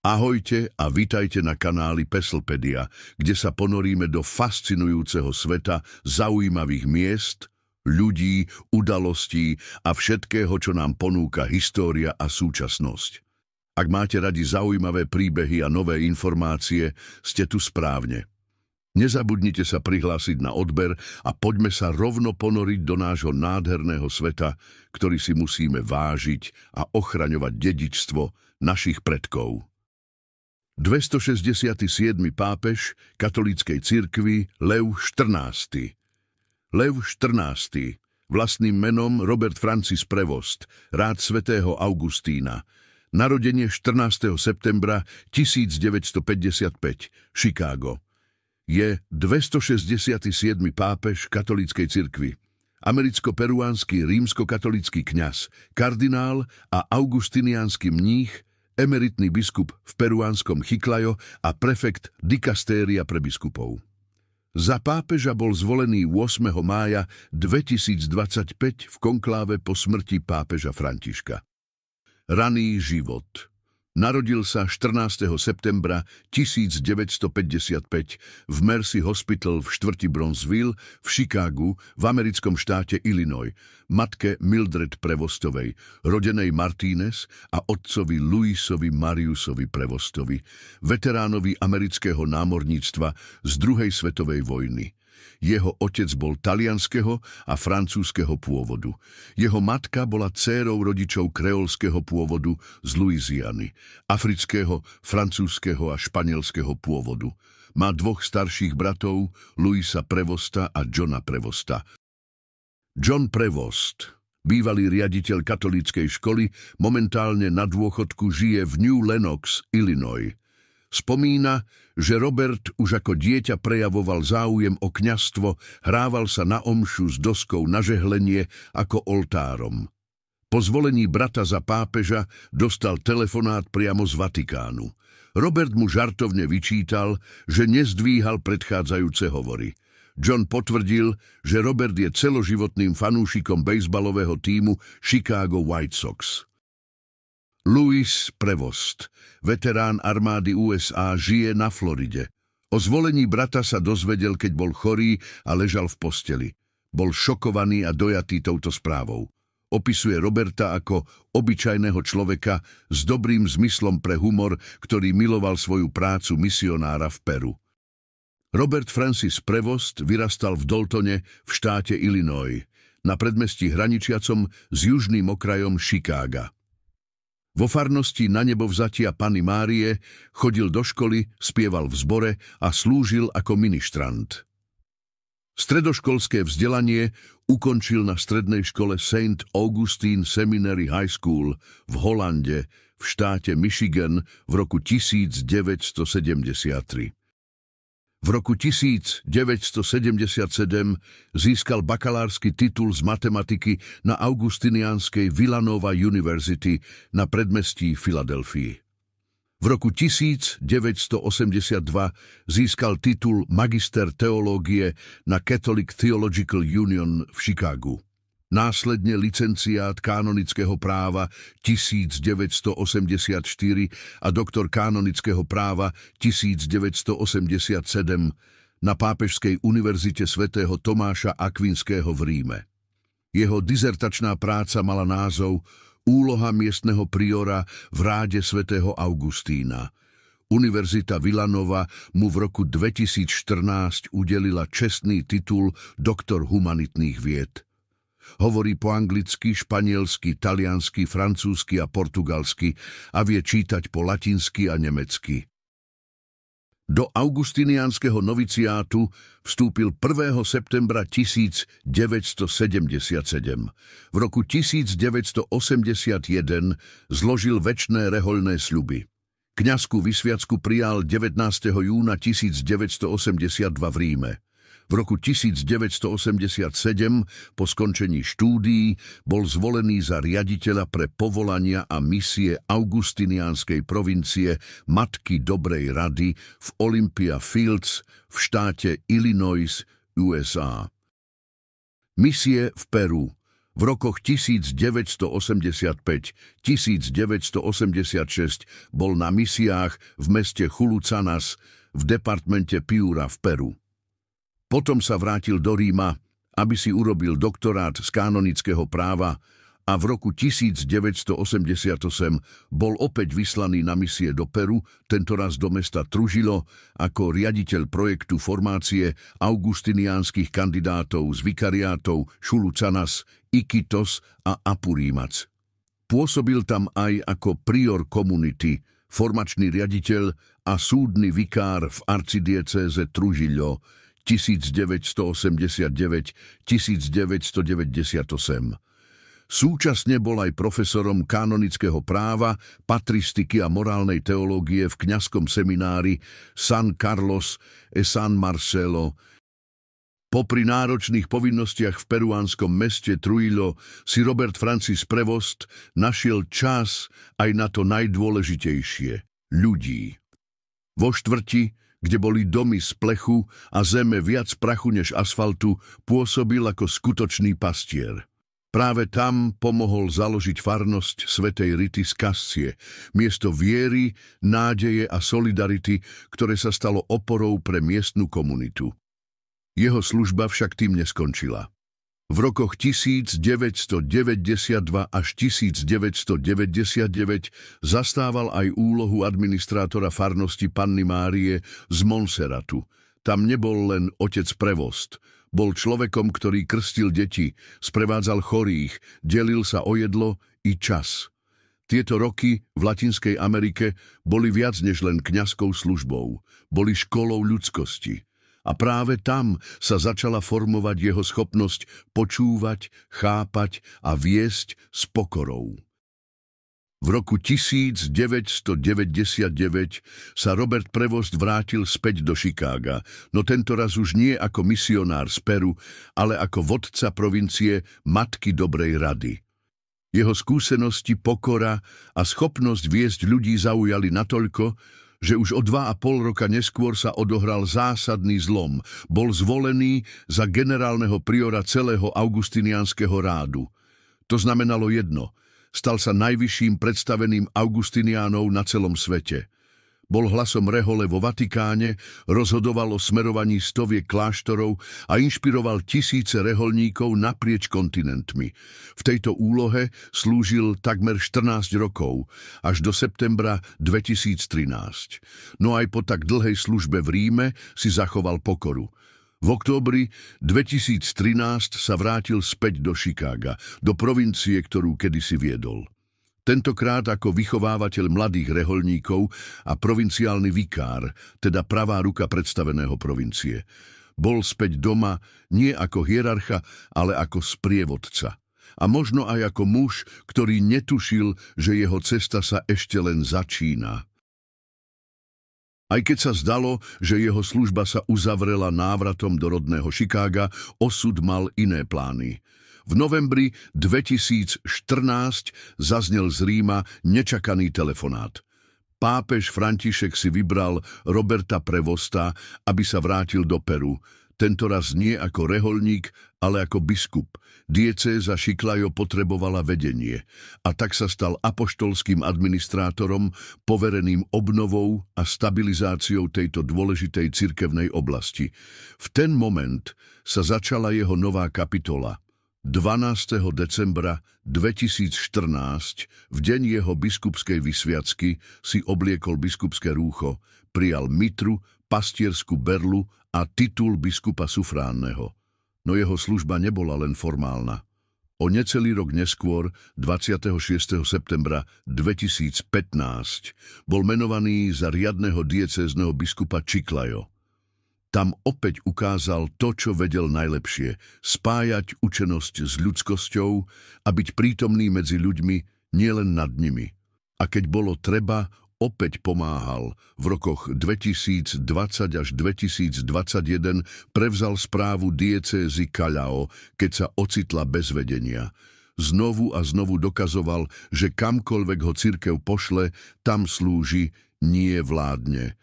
Ahojte a vitajte na kanáli Peslpedia, kde sa ponoríme do fascinujúceho sveta zaujímavých miest, ľudí, udalostí a všetkého, čo nám ponúka história a súčasnosť. Ak máte radi zaujímavé príbehy a nové informácie, ste tu správne. Nezabudnite sa prihlásiť na odber a poďme sa rovno ponoriť do nášho nádherného sveta, ktorý si musíme vážiť a ochraňovať dedičstvo našich predkov. 267. pápež katolíckej cirkvi Lev XIV. Lev XIV, vlastným menom Robert Francis Prevost, rád svätého Augustína. Narodenie 14. septembra 1955, Chicago. Je 267. pápež katolíckej cirkvi. Americko-peruánsky rímskokatolícky kňaz, kardinál a augustiniánsky mních, emeritný biskup v peruánskom Chiclayo a prefekt dikastéria pre biskupov. Za pápeža bol zvolený 8. mája 2025 v konkláve po smrti pápeža Františka. Raný život. Narodil sa 14. septembra 1955 v Mercy Hospital v štvrti Bronzeville v Chicagu v americkom štáte Illinois, matke Mildred Prevostovej, rodenej Martínez a otcovi Louisovi Mariusovi Prevostovi, veteránovi amerického námorníctva z druhej svetovej vojny. Jeho otec bol talianskeho a francúzskeho pôvodu. Jeho matka bola dcérou rodičov kreolského pôvodu z Louisiany, afrického, francúzskeho a španielského pôvodu. Má dvoch starších bratov, Louisa Prevosta a Johna Prevosta. John Prevost, bývalý riaditeľ katolíckej školy, momentálne na dôchodku žije v New Lenox, Illinois. Spomína, že Robert už ako dieťa prejavoval záujem o kňazstvo, hrával sa na omšu s doskou na žehlenie ako oltárom. Po zvolení brata za pápeža dostal telefonát priamo z Vatikánu. Robert mu žartovne vyčítal, že nezdvíhal predchádzajúce hovory. John potvrdil, že Robert je celoživotným fanúšikom bejzbalového tímu Chicago White Sox. Louis Prevost, veterán armády USA, žije na Floride. O zvolení brata sa dozvedel, keď bol chorý a ležal v posteli. Bol šokovaný a dojatý touto správou. Opisuje Roberta ako obyčajného človeka s dobrým zmyslom pre humor, ktorý miloval svoju prácu misionára v Peru. Robert Francis Prevost vyrastal v Daltone v štáte Illinois, na predmestí hraničiacom s južným okrajom Chicaga. Vo farnosti Na nebovzatia Panny Márie chodil do školy, spieval v zbore a slúžil ako ministrant. Stredoškolské vzdelanie ukončil na strednej škole St. Augustine Seminary High School v Hollande v štáte Michigan v roku 1973. V roku 1977 získal bakalársky titul z matematiky na augustiniánskej Villanova University na predmestí Filadelfii. V roku 1982 získal titul magister teológie na Catholic Theological Union v Chicagu. Následne licenciát kanonického práva 1984 a doktor kanonického práva 1987 na Pápežskej univerzite svätého Tomáša Akvinského v Ríme. Jeho dizertačná práca mala názov Úloha miestneho priora v ráde svätého Augustína. Univerzita Villanova mu v roku 2014 udelila čestný titul doktor humanitných vied. Hovorí po anglicky, španielsky, taliansky, francúzsky a portugalsky a vie čítať po latinsky a nemecky. Do augustiniánskeho noviciátu vstúpil 1. septembra 1977. V roku 1981 zložil večné rehoľné sľuby. Kňazskú vysviacku prijal 19. júna 1982 v Ríme. V roku 1987 po skončení štúdií bol zvolený za riaditeľa pre povolania a misie augustiniánskej provincie Matky Dobrej rady v Olympia Fields v štáte Illinois, USA. Misie v Peru, V rokoch 1985-1986 bol na misiách v meste Chulucanas v departmente Piura v Peru. Potom sa vrátil do Ríma, aby si urobil doktorát z kanonického práva a v roku 1988 bol opäť vyslaný na misie do Peru, tentoraz do mesta Trujillo, ako riaditeľ projektu formácie augustiniánskych kandidátov z vikariátov Chulucanas, Iquitos a Apurímac. Pôsobil tam aj ako prior komunity, formačný riaditeľ a súdny vikár v arcidiecéze Trujillo 1989-1998. Súčasne bol aj profesorom kanonického práva, patristiky a morálnej teológie v kňazskom seminári San Carlos e San Marcelo. Popri náročných povinnostiach v peruánskom meste Trujillo si Robert Francis Prevost našiel čas aj na to najdôležitejšie – ľudí. Vo štvrti, kde boli domy z plechu a zeme viac prachu než asfaltu, pôsobil ako skutočný pastier. Práve tam pomohol založiť farnosť svätej Rity z Kascie, miesto viery, nádeje a solidarity, ktoré sa stalo oporou pre miestnu komunitu. Jeho služba však tým neskončila. V rokoch 1992 až 1999 zastával aj úlohu administrátora farnosti Panny Márie z Monserratu. Tam nebol len otec Prevost. Bol človekom, ktorý krstil deti, sprevádzal chorých, delil sa o jedlo i čas. Tieto roky v Latinskej Amerike boli viac než len kňazskou službou, boli školou ľudskosti. A práve tam sa začala formovať jeho schopnosť počúvať, chápať a viesť s pokorou. V roku 1999 sa Robert Prevost vrátil späť do Chicaga, no tentoraz už nie ako misionár z Peru, ale ako vodca provincie Matky Dobrej rady. Jeho skúsenosti, pokora a schopnosť viesť ľudí zaujali natoľko, že už o 2,5 roka neskôr sa odohral zásadný zlom. Bol zvolený za generálneho priora celého augustiniánskeho rádu. To znamenalo jedno – stal sa najvyšším predstaveným augustiniánov na celom svete. Bol hlasom rehole vo Vatikáne, rozhodoval o smerovaní stoviek kláštorov a inšpiroval tisíce reholníkov naprieč kontinentmi. V tejto úlohe slúžil takmer 14 rokov, až do septembra 2013. No aj po tak dlhej službe v Ríme si zachoval pokoru. V októbri 2013 sa vrátil späť do Chicaga, do provincie, ktorú kedysi viedol. Tentokrát ako vychovávateľ mladých reholníkov a provinciálny vikár, teda pravá ruka predstaveného provincie. Bol späť doma nie ako hierarcha, ale ako sprievodca. A možno aj ako muž, ktorý netušil, že jeho cesta sa ešte len začína. Aj keď sa zdalo, že jeho služba sa uzavrela návratom do rodného Chicaga, osud mal iné plány. V novembri 2014 zaznel z Ríma nečakaný telefonát. Pápež František si vybral Roberta Prevosta, aby sa vrátil do Peru. Tentoraz nie ako reholník, ale ako biskup. Diecéza Chiclayo potrebovala vedenie a tak sa stal apoštolským administrátorom, povereným obnovou a stabilizáciou tejto dôležitej cirkevnej oblasti. V ten moment sa začala jeho nová kapitola. 12. decembra 2014, v deň jeho biskupskej vysviacky, si obliekol biskupské rúcho, prijal mitru, pastierskú berlu a titul biskupa sufránneho. No jeho služba nebola len formálna. O necelý rok neskôr, 26. septembra 2015, bol menovaný za riadneho diecézneho biskupa Chiclayo. Tam opäť ukázal to, čo vedel najlepšie, spájať učenosť s ľudskosťou a byť prítomný medzi ľuďmi, nielen nad nimi. A keď bolo treba, opäť pomáhal. V rokoch 2020 až 2021 prevzal správu diecézy Callao, keď sa ocitla bez vedenia. Znovu a znovu dokazoval, že kamkoľvek ho cirkev pošle, tam slúži, nie vládne.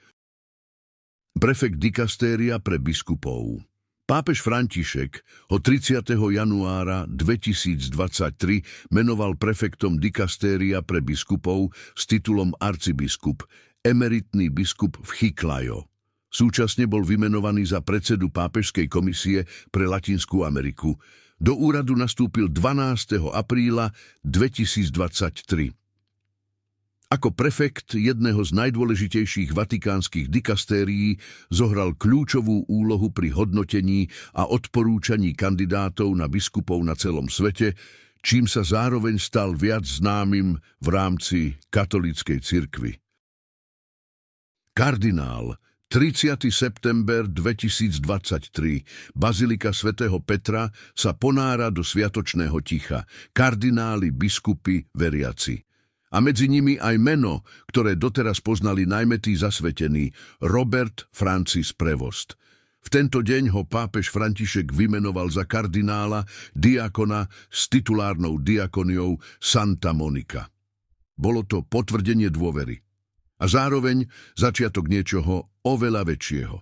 Prefekt dikastéria pre biskupov. Pápež František ho 30. januára 2023 menoval prefektom dikastéria pre biskupov s titulom arcibiskup, emeritný biskup v Chiclayo. Súčasne bol vymenovaný za predsedu Pápežskej komisie pre Latinskú Ameriku. Do úradu nastúpil 12. apríla 2023. Ako prefekt jedného z najdôležitejších vatikánskych dikastérií zohral kľúčovú úlohu pri hodnotení a odporúčaní kandidátov na biskupov na celom svete, čím sa zároveň stal viac známym v rámci katolíckej cirkvi. Kardinál, 30. september 2023, Bazilika svätého Petra sa ponára do sviatočného ticha. Kardináli, biskupy, veriaci. A medzi nimi aj meno, ktoré doteraz poznali najmä tí zasvetení, Robert Francis Prevost. V tento deň ho pápež František vymenoval za kardinála, diakona s titulárnou diakoniou Santa Monica. Bolo to potvrdenie dôvery a zároveň začiatok niečoho oveľa väčšieho.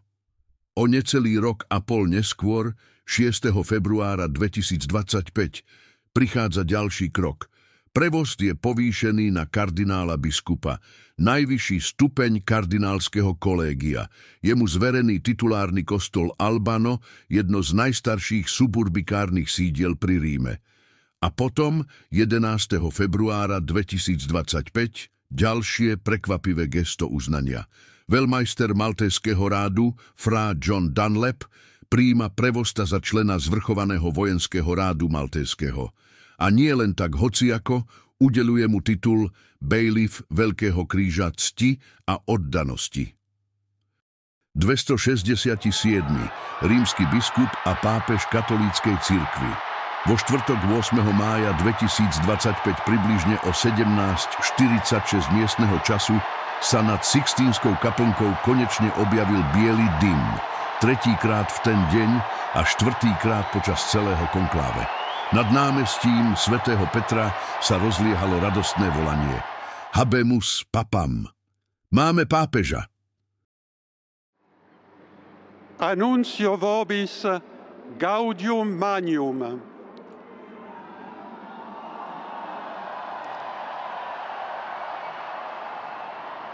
O necelý rok a pol neskôr, 6. februára 2025, prichádza ďalší krok. Prevost je povýšený na kardinála biskupa, najvyšší stupeň kardinálskeho kolégia. Je mu zverený titulárny kostol Albano, jedno z najstarších suburbikárnych sídiel pri Ríme. A potom, 11. februára 2025, ďalšie prekvapivé gesto uznania. Veľmajster maltézskeho rádu, frá John Dunlap, prijíma prevosta za člena zvrchovaného vojenského rádu maltézskeho. A nie len tak hociako, udeľuje mu titul Bailiff Veľkého kríža cti a oddanosti. 267. rímsky biskup a pápež katolíckej cirkvi. Vo štvrtok 8. mája 2025 približne o 17:46 miestneho času sa nad Sixtínskou kaplnkou konečne objavil biely dym. Tretíkrát v ten deň a štvrtýkrát počas celého konkláve. Nad námestím svätého Petra sa rozliehalo radostné volanie. Habemus papam. Máme pápeža. Annuncio vobis gaudium magnum.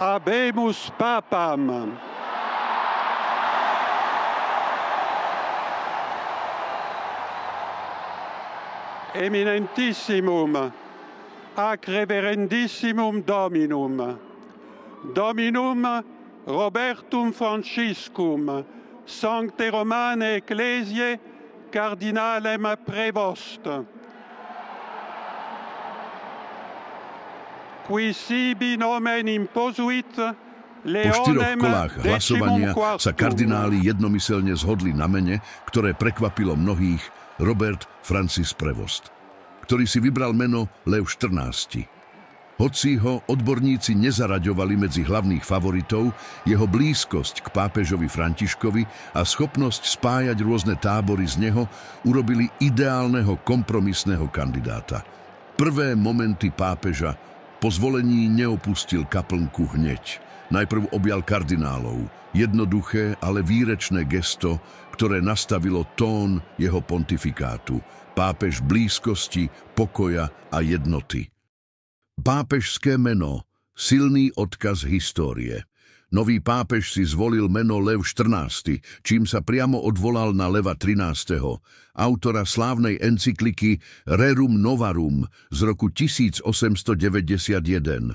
Habemus papam. Eminentissimum, ac reverendissimum Dominum, Dominum Robertum Franciscum, Sancte Romane Ecclesiae, Cardinalem Prevost, qui sibi nomen imposuit, Po 4 kolách hlasovania sa kardináli jednomyselne zhodli na mene, ktoré prekvapilo mnohých, Robert Francis Prevost, ktorý si vybral meno Lev XIV. Hoci ho odborníci nezaraďovali medzi hlavných favoritov, jeho blízkosť k pápežovi Františkovi a schopnosť spájať rôzne tábory z neho urobili ideálneho kompromisného kandidáta. Prvé momenty pápeža po zvolení neopustil kaplnku hneď. Najprv objal kardinálov, jednoduché, ale výrečné gesto, ktoré nastavilo tón jeho pontifikátu, pápež blízkosti, pokoja a jednoty. Pápežské meno, silný odkaz histórie. Nový pápež si zvolil meno Lev XIV, čím sa priamo odvolal na Leva XIII., autora slávnej encykliky Rerum Novarum z roku 1891.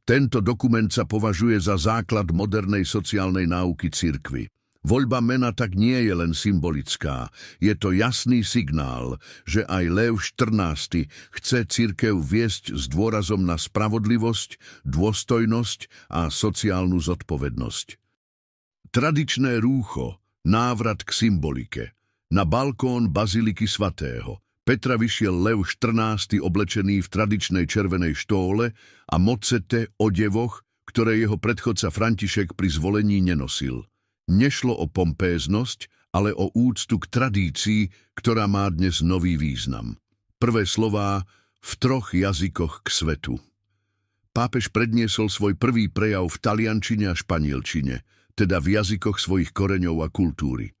Tento dokument sa považuje za základ modernej sociálnej náuky cirkvi. Voľba mena tak nie je len symbolická. Je to jasný signál, že aj Lev XIV chce cirkev viesť s dôrazom na spravodlivosť, dôstojnosť a sociálnu zodpovednosť. Tradičné rúcho, návrat k symbolike. Na balkón Baziliky svätého Petra vyšiel Lev XIV oblečený v tradičnej červenej štóle a mocete odevoch, ktoré jeho predchodca František pri zvolení nenosil. Nešlo o pompéznosť, ale o úctu k tradícii, ktorá má dnes nový význam. Prvé slová v 3 jazykoch k svetu. Pápež predniesol svoj prvý prejav v taliančine a španielčine, teda v jazykoch svojich koreňov a kultúry.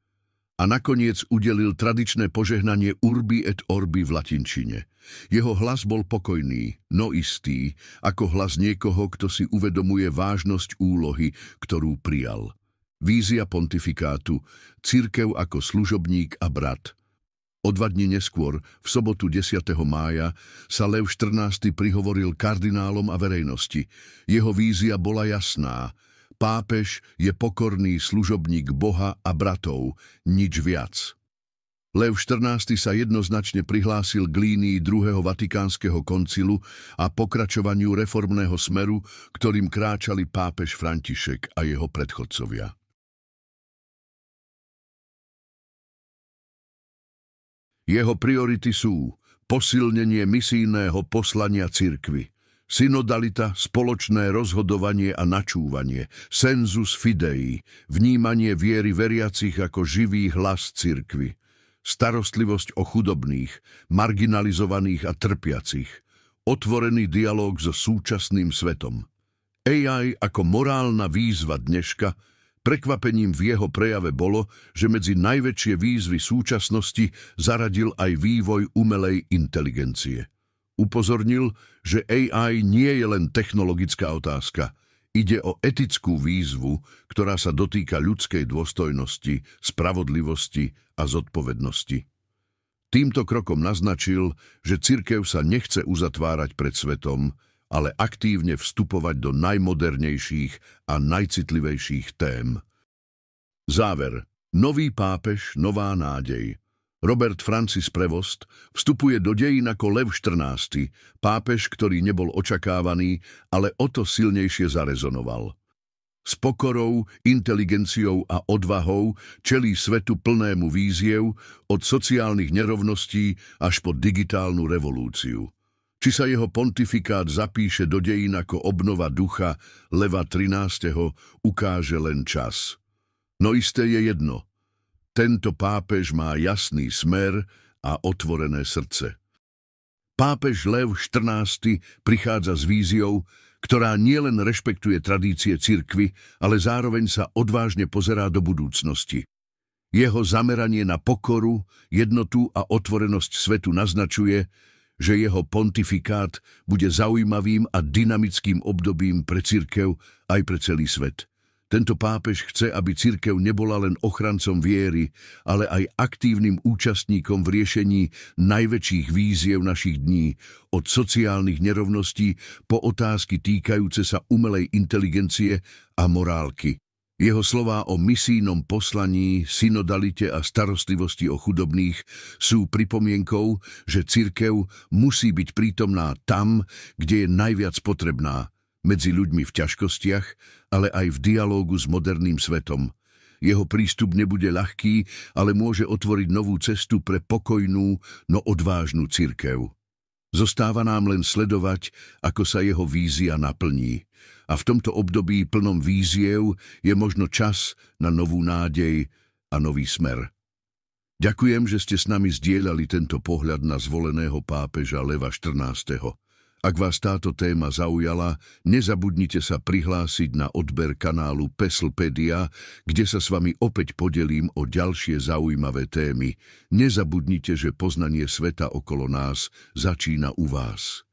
a nakoniec udelil tradičné požehnanie Urbi et Orbi v latinčine. Jeho hlas bol pokojný, no istý, ako hlas niekoho, kto si uvedomuje vážnosť úlohy, ktorú prijal. Vízia pontifikátu, cirkev ako služobník a brat. O 2 dni neskôr, v sobotu 10. mája, sa Lev XIV. Prihovoril kardinálom a verejnosti. Jeho vízia bola jasná. Pápež je pokorný služobník Boha a bratov, nič viac. Lev XIV. Sa jednoznačne prihlásil k línii druhého Vatikánskeho koncilu a pokračovaniu reformného smeru, ktorým kráčali pápež František a jeho predchodcovia. Jeho priority sú posilnenie misijného poslania cirkvi, synodalita, spoločné rozhodovanie a načúvanie, sensus fidei, vnímanie viery veriacich ako živý hlas cirkvi, starostlivosť o chudobných, marginalizovaných a trpiacich, otvorený dialóg so súčasným svetom. AI ako morálna výzva dneška. Prekvapením v jeho prejave bolo, že medzi najväčšie výzvy súčasnosti zaradil aj vývoj umelej inteligencie. Upozornil, že AI nie je len technologická otázka. Ide o etickú výzvu, ktorá sa dotýka ľudskej dôstojnosti, spravodlivosti a zodpovednosti. Týmto krokom naznačil, že cirkev sa nechce uzatvárať pred svetom, ale aktívne vstupovať do najmodernejších a najcitlivejších tém. Záver. Nový pápež, nová nádej. Robert Francis Prevost vstupuje do dejín ako Lev XIV., pápež, ktorý nebol očakávaný, ale o to silnejšie zarezonoval. S pokorou, inteligenciou a odvahou čelí svetu plnému víziev od sociálnych nerovností až po digitálnu revolúciu. Či sa jeho pontifikát zapíše do dejín ako obnova ducha Leva XIII., ukáže len čas. No isté je jedno. Tento pápež má jasný smer a otvorené srdce. Pápež Lev XIV. Prichádza s víziou, ktorá nielen rešpektuje tradície cirkvi, ale zároveň sa odvážne pozerá do budúcnosti. Jeho zameranie na pokoru, jednotu a otvorenosť svetu naznačuje, že jeho pontifikát bude zaujímavým a dynamickým obdobím pre cirkev aj pre celý svet. Tento pápež chce, aby cirkev nebola len ochrancom viery, ale aj aktívnym účastníkom v riešení najväčších víziev našich dní, od sociálnych nerovností po otázky týkajúce sa umelej inteligencie a morálky. Jeho slová o misijnom poslaní, synodalite a starostlivosti o chudobných sú pripomienkou, že cirkev musí byť prítomná tam, kde je najviac potrebná, medzi ľuďmi v ťažkostiach, ale aj v dialógu s moderným svetom. Jeho prístup nebude ľahký, ale môže otvoriť novú cestu pre pokojnú, no odvážnu cirkev. Zostáva nám len sledovať, ako sa jeho vízia naplní. A v tomto období plnom víziev je možno čas na novú nádej a nový smer. Ďakujem, že ste s nami zdieľali tento pohľad na zvoleného pápeža Leva XIV. Ak vás táto téma zaujala, nezabudnite sa prihlásiť na odber kanálu Peslpedia, kde sa s vami opäť podelím o ďalšie zaujímavé témy. Nezabudnite, že poznanie sveta okolo nás začína u vás.